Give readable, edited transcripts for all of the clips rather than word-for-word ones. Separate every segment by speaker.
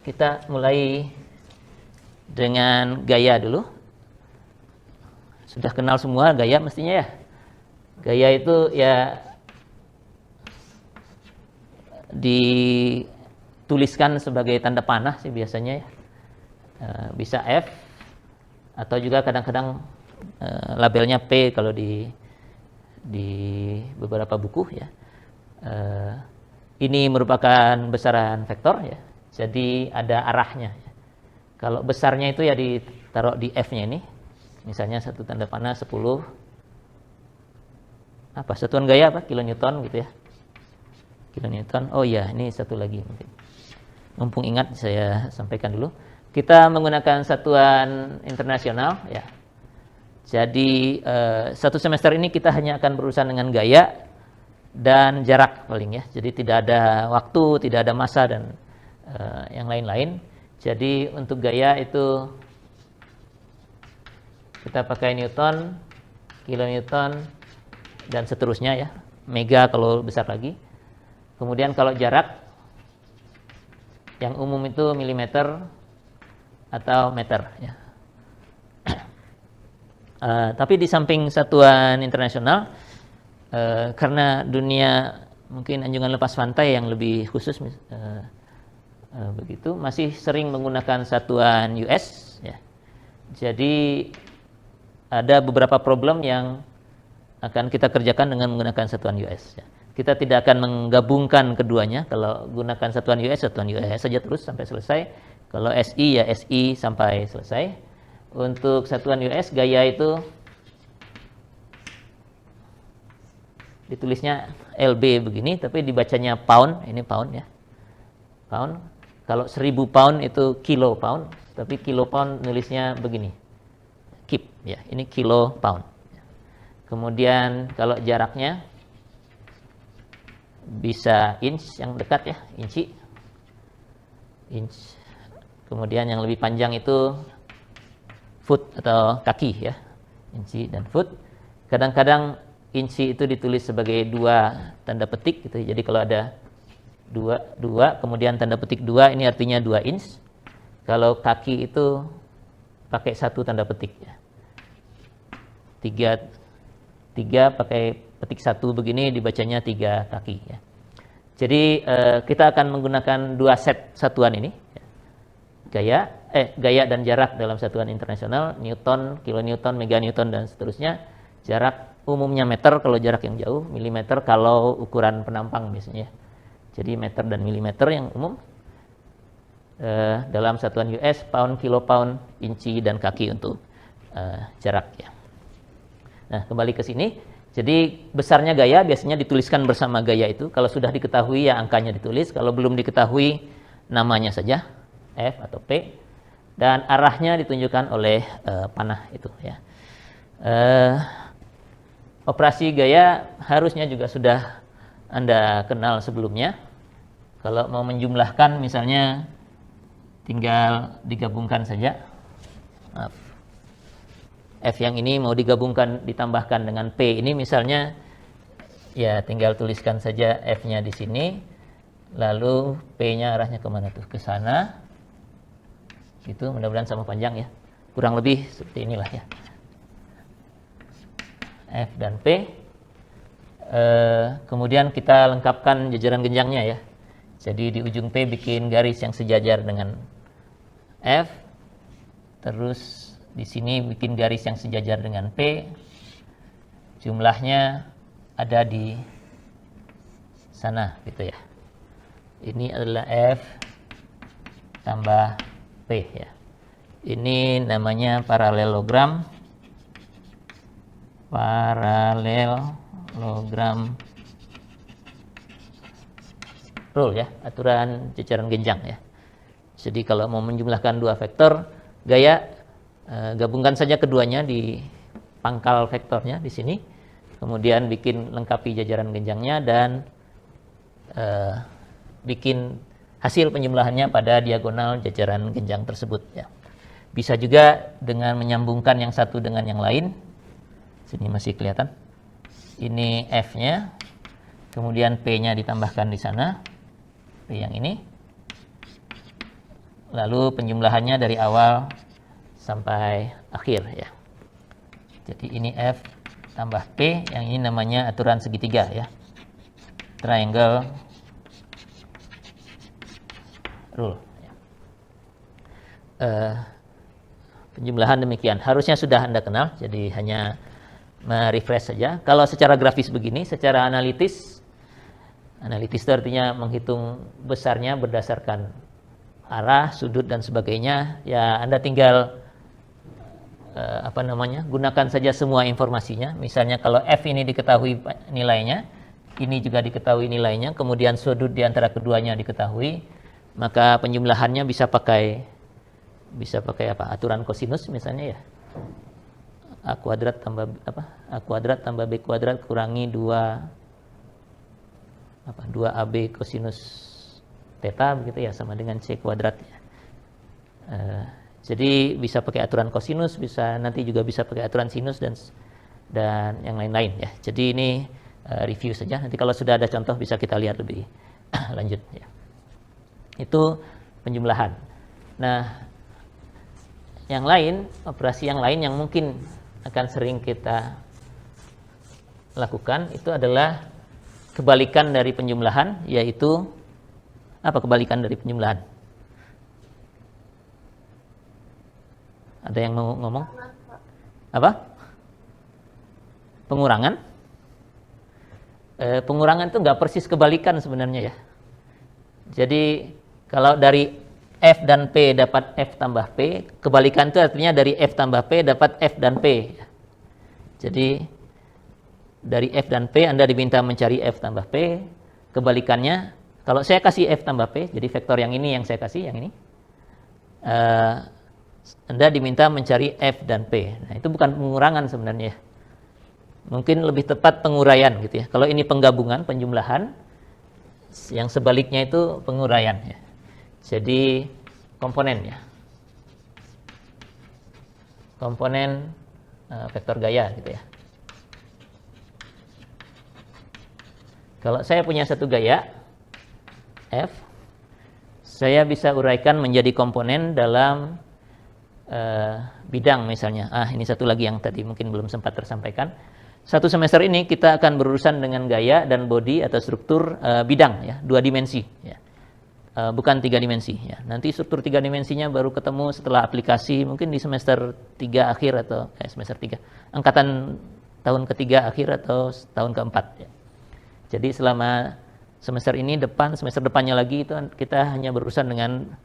Speaker 1: Kita mulai dengan gaya dulu. Sudah kenal semua gaya mestinya ya. Gaya itu ya dituliskan sebagai tanda panah sih biasanya ya. Bisa F atau juga kadang-kadang labelnya P kalau di beberapa buku ya. Ini merupakan besaran vektor ya. Jadi ada arahnya. Kalau besarnya itu ya ditaruh di F-nya ini. Misalnya satu tanda panah 10 apa satuan gaya apa? Kilonewton gitu ya. Kilonewton. Oh iya, ini satu lagi mungkin. Mumpung ingat saya sampaikan dulu. Kita menggunakan satuan internasional ya. Jadi satu semester ini kita hanya akan berurusan dengan gaya dan jarak paling ya. Jadi tidak ada waktu, tidak ada massa dan yang lain-lain. Jadi untuk gaya itu kita pakai Newton, kilonewton dan seterusnya ya. Mega kalau besar lagi. Kemudian kalau jarak yang umum itu milimeter atau meter ya. Tapi di samping satuan internasional karena dunia mungkin anjungan lepas pantai yang lebih khusus begitu masih sering menggunakan satuan US ya. Jadi ada beberapa problem yang akan kita kerjakan dengan menggunakan satuan US ya. Kita tidak akan menggabungkan keduanya. Kalau gunakan satuan US saja terus sampai selesai. Kalau SI ya SI sampai selesai. Untuk satuan US gaya itu ditulisnya LB begini tapi dibacanya pound, ini pound ya. Pound. Kalau 1000 pound itu kilo pound, tapi kilo pound nulisnya begini. Kip ya, ini kilo pound. Kemudian kalau jaraknya bisa inch yang dekat ya, inci. Inch. Kemudian yang lebih panjang itu foot atau kaki ya. Inci dan foot. Kadang-kadang inci itu ditulis sebagai 2 tanda petik gitu. Jadi kalau ada 2 kemudian tanda petik 2 ini artinya 2 inch. Kalau kaki itu pakai 1 tanda petik ya. 3 pakai petik 1 begini dibacanya 3 kaki ya. Jadi kita akan menggunakan 2 set satuan ini ya. Gaya dan jarak dalam satuan internasional, Newton, kilonewton, meganewton dan seterusnya. Jarak umumnya meter kalau jarak yang jauh, milimeter kalau ukuran penampang biasanya. Jadi meter dan milimeter yang umum. Dalam satuan US, pound, kilo pound, inci dan kaki untuk jarak ya. Nah, kembali ke sini. Jadi besarnya gaya biasanya dituliskan bersama gaya itu. Kalau sudah diketahui ya angkanya ditulis. Kalau belum diketahui namanya saja F atau P. Dan arahnya ditunjukkan oleh panah itu ya. Operasi gaya harusnya juga sudah Anda kenal sebelumnya. Kalau mau menjumlahkan misalnya tinggal digabungkan saja. Maaf. F yang ini mau digabungkan ditambahkan dengan P ini misalnya ya tinggal tuliskan saja F-nya di sini lalu P-nya arahnya kemana tuh? Ke sana gitu, mudah-mudahan sama panjang ya, kurang lebih seperti inilah ya, F dan P. Kemudian kita lengkapkan jajaran genjangnya ya. Jadi di ujung P bikin garis yang sejajar dengan F, terus di sini bikin garis yang sejajar dengan P. Jumlahnya ada di sana gitu ya. Ini adalah F tambah P ya. Ini namanya paralelogram. Paralelogram rule ya, aturan jajaran genjang ya. Jadi kalau mau menjumlahkan 2 vektor gaya, gabungkan saja keduanya di pangkal vektornya di sini, kemudian bikin lengkapi jajaran genjangnya dan bikin hasil penjumlahannya pada diagonal jajaran genjang tersebut ya. Bisa juga dengan menyambungkan yang satu dengan yang lain. Sini masih kelihatan. Ini F-nya, kemudian P-nya ditambahkan di sana, P yang ini. lalu penjumlahannya dari awal sampai akhir ya. Jadi ini F tambah P, yang ini namanya aturan segitiga ya. Triangle rule. Penjumlahan demikian. Harusnya sudah Anda kenal, jadi hanya merefresh saja. Kalau secara grafis begini, secara analitis itu artinya menghitung besarnya berdasarkan arah, sudut dan sebagainya. Ya Anda tinggal gunakan saja semua informasinya. Misalnya kalau F ini diketahui nilainya, ini juga diketahui nilainya, kemudian sudut di antara keduanya diketahui, maka penjumlahannya bisa pakai aturan kosinus misalnya ya. A kuadrat tambah B kuadrat kurangi 2AB kosinus theta begitu ya, sama dengan C kuadrat ya. Jadi bisa pakai aturan kosinus, nanti juga bisa pakai aturan sinus dan yang lain-lain ya. Jadi ini review saja. Nanti kalau sudah ada contoh bisa kita lihat lebih lanjut ya. Itu penjumlahan. Nah, operasi yang lain yang mungkin akan sering kita lakukan itu adalah kebalikan dari penjumlahan, yaitu apa kebalikan dari penjumlahan? Ada yang mau ngomong? Apa? Pengurangan? Pengurangan itu nggak persis kebalikan sebenarnya ya. Jadi kalau dari F dan P dapat F tambah P, kebalikan itu artinya dari F tambah P dapat F dan P. Jadi dari F dan P Anda diminta mencari F tambah P, kebalikannya kalau saya kasih F tambah P, jadi vektor yang ini yang saya kasih, yang ini, Anda diminta mencari F dan P. Nah, itu bukan pengurangan sebenarnya. Mungkin lebih tepat penguraian gitu ya. Kalau ini penggabungan, penjumlahan, yang sebaliknya itu penguraian ya. Jadi komponen ya. Komponen vektor gaya gitu ya. Kalau saya punya satu gaya F, saya bisa uraikan menjadi komponen dalam bidang misalnya. Ini satu lagi yang tadi mungkin belum sempat tersampaikan. Satu semester ini kita akan berurusan dengan gaya dan body atau struktur bidang ya, 2 dimensi ya. Bukan 3 dimensi ya. Nanti struktur 3 dimensinya baru ketemu setelah aplikasi, mungkin di semester 3 akhir atau semester 3. Angkatan tahun ketiga akhir atau tahun keempat ya. Jadi selama semester ini semester depannya lagi itu kita hanya berurusan dengan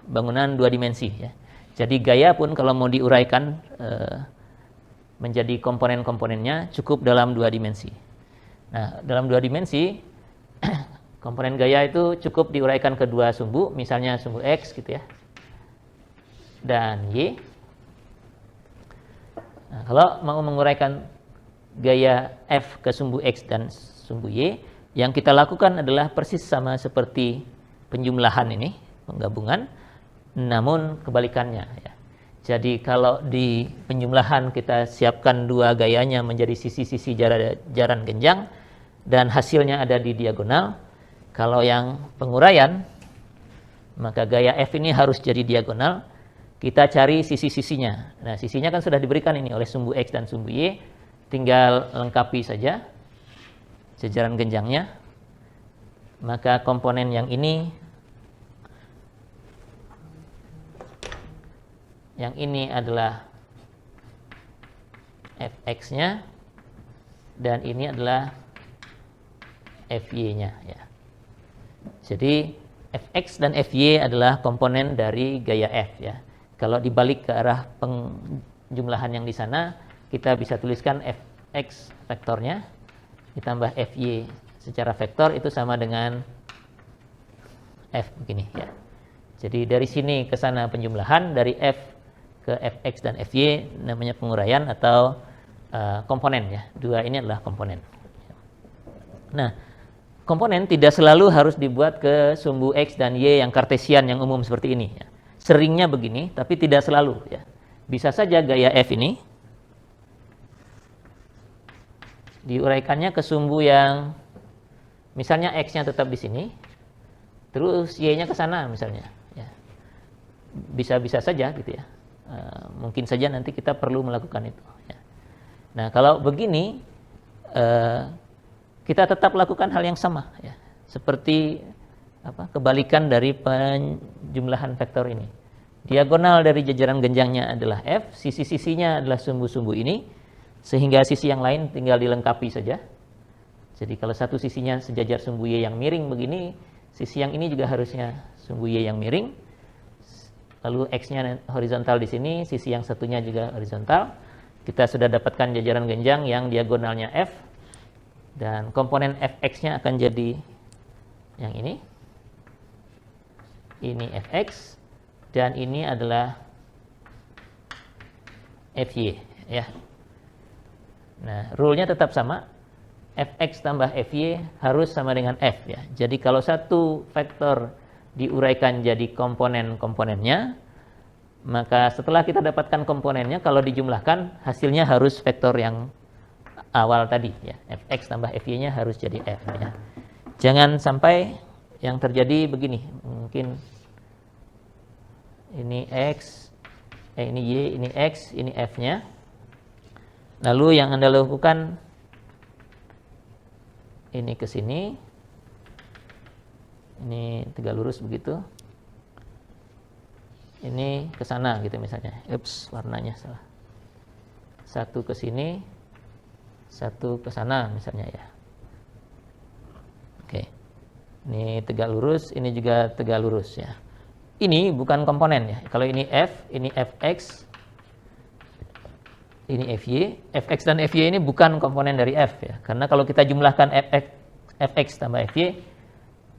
Speaker 1: bangunan 2 dimensi ya. Jadi gaya pun kalau mau diuraikan menjadi komponen-komponennya cukup dalam 2 dimensi. Nah, dalam 2 dimensi komponen gaya itu cukup diuraikan ke 2 sumbu, misalnya sumbu X gitu ya, dan Y. Nah, kalau mau menguraikan gaya F ke sumbu X dan sumbu Y, yang kita lakukan adalah persis sama seperti penjumlahan ini, penggabungan, namun kebalikannya ya. Jadi kalau di penjumlahan kita siapkan 2 gayanya menjadi sisi-sisi jaran genjang dan hasilnya ada di diagonal. Kalau yang penguraian, maka gaya F ini harus jadi diagonal. Kita cari sisi-sisinya. Nah, sisinya kan sudah diberikan ini oleh sumbu X dan sumbu Y. Tinggal lengkapi saja jajaran genjangnya. Maka komponen yang ini adalah Fx-nya dan ini adalah Fy-nya ya. Jadi Fx dan Fy adalah komponen dari gaya F ya. Kalau dibalik ke arah penjumlahan yang di sana, kita bisa tuliskan Fx vektornya ditambah Fy secara vektor itu sama dengan F begini ya. Jadi dari sini ke sana penjumlahan, dari F ke Fx dan Fy namanya penguraian atau komponen ya. 2 ini adalah komponen. Nah, komponen tidak selalu harus dibuat ke sumbu X dan Y yang kartesian yang umum seperti ini ya. Seringnya begini, tapi tidak selalu ya. Bisa saja gaya F ini diuraikannya ke sumbu yang misalnya X-nya tetap di sini, terus Y-nya ke sana misalnya ya. bisa-bisa saja gitu ya. Mungkin saja nanti kita perlu melakukan itu. Ya. Nah kalau begini kita tetap lakukan hal yang sama, ya. Seperti kebalikan dari penjumlahan vektor ini. Diagonal dari jajaran genjangnya adalah F, sisi-sisinya adalah sumbu-sumbu ini, sehingga sisi yang lain tinggal dilengkapi saja. Jadi kalau satu sisinya sejajar sumbu Y yang miring begini, sisi yang ini juga harusnya sumbu Y yang miring. Lalu X-nya horizontal di sini, sisi yang satunya juga horizontal. Kita sudah dapatkan jajaran genjang yang diagonalnya F, dan komponen Fx-nya akan jadi yang ini. Ini Fx, dan ini adalah Fy, ya. Nah, rule-nya tetap sama. Fx tambah Fy harus sama dengan F, ya. Jadi kalau satu vektor diuraikan jadi komponen-komponennya, maka setelah kita dapatkan komponennya, kalau dijumlahkan hasilnya harus vektor yang awal tadi, ya. Fx tambah Fy-nya harus jadi F, ya. Jangan sampai yang terjadi begini, mungkin ini X, ini Y, ini X, ini F-nya. Lalu yang Anda lakukan, ini ke sini, ini tegak lurus begitu, ini ke sana gitu misalnya. Ups, warnanya salah. Satu ke sini, satu ke sana misalnya, ya. Oke. Ini tegak lurus, ini juga tegak lurus, ya. Ini bukan komponen, ya. Kalau ini F, ini Fx, ini Fy. Fx dan Fy ini bukan komponen dari F, ya. Karena kalau kita jumlahkan Fx tambah Fy,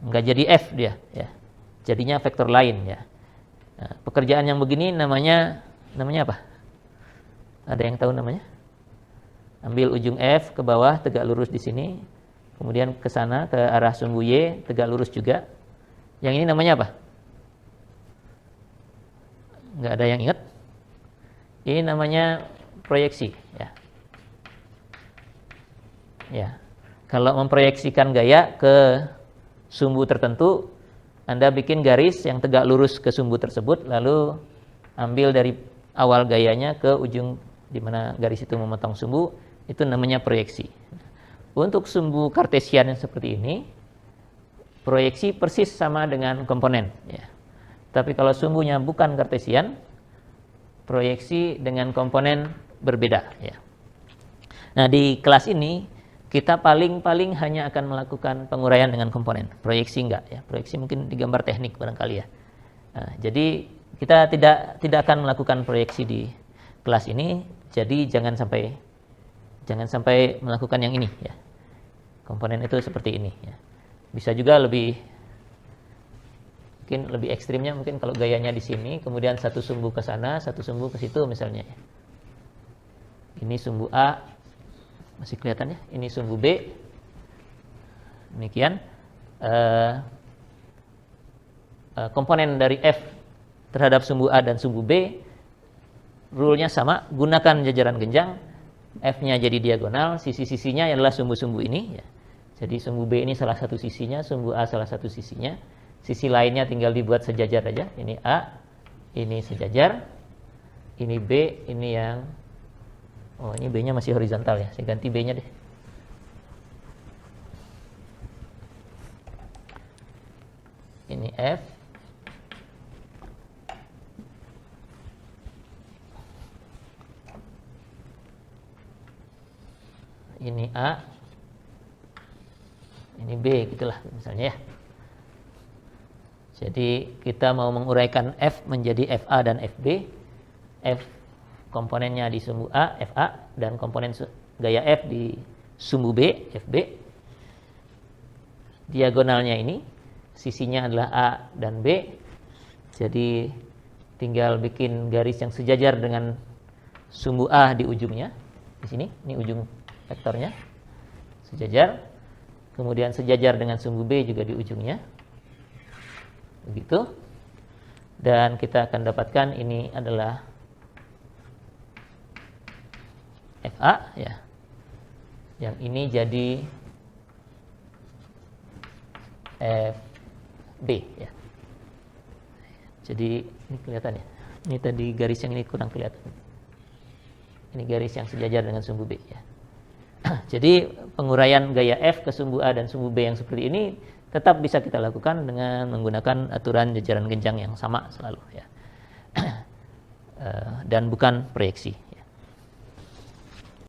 Speaker 1: nggak jadi F dia, ya. Jadinya vektor lain, ya. Nah, pekerjaan yang begini namanya apa? Ada yang tahu namanya? Ambil ujung F ke bawah, tegak lurus di sini. Kemudian ke sana, ke arah sumbu Y, tegak lurus juga. Yang ini namanya apa? Nggak ada yang ingat? Ini namanya proyeksi, ya. Ya. Kalau memproyeksikan gaya ke sumbu tertentu, Anda bikin garis yang tegak lurus ke sumbu tersebut, lalu ambil dari awal gayanya ke ujung di mana garis itu memotong sumbu, itu namanya proyeksi. Untuk sumbu kartesian yang seperti ini, proyeksi persis sama dengan komponen, ya. Tapi kalau sumbunya bukan kartesian, proyeksi dengan komponen berbeda, ya. Nah, di kelas ini kita paling hanya akan melakukan penguraian dengan komponen. Proyeksi enggak, ya. Proyeksi mungkin di gambar teknik barangkali, ya. Nah, jadi kita tidak akan melakukan proyeksi di kelas ini. Jadi jangan sampai melakukan yang ini, ya. Komponen itu seperti ini, ya. Bisa juga mungkin lebih ekstrimnya, mungkin kalau gayanya di sini, kemudian satu sumbu ke sana, satu sumbu ke situ misalnya. Ini sumbu A, masih kelihatan, ya. Ini sumbu B. Demikian. Komponen dari F terhadap sumbu A dan sumbu B, rule-nya sama, gunakan jajaran genjang. F-nya jadi diagonal, sisi-sisinya adalah sumbu-sumbu ini, ya. Jadi sumbu B ini salah satu sisinya, sumbu A salah satu sisinya. Sisi lainnya tinggal dibuat sejajar aja. Ini A, ini sejajar. Ini B, ini yang ini B-nya masih horizontal, ya. Saya ganti B-nya deh. Ini F. Ini A. Ini B, gitulah misalnya, ya. Jadi kita mau menguraikan F menjadi FA dan FB. F komponennya di sumbu A, FA, dan komponen gaya F di sumbu B, FB. Diagonalnya ini, sisinya adalah A dan B. Jadi tinggal bikin garis yang sejajar dengan sumbu A di ujungnya. Di sini, ini ujung vektornya. Sejajar. Kemudian sejajar dengan sumbu B juga di ujungnya. Begitu. Dan kita akan dapatkan ini adalah FA, ya. Yang ini jadi FB, ya. Jadi ini kelihatan ya. Ini tadi garis yang ini kurang kelihatan. Ini garis yang sejajar dengan sumbu B ya. Jadi penguraian gaya F ke sumbu A dan sumbu B yang seperti ini tetap bisa kita lakukan dengan menggunakan aturan jajaran genjang yang sama selalu ya. Dan bukan proyeksi.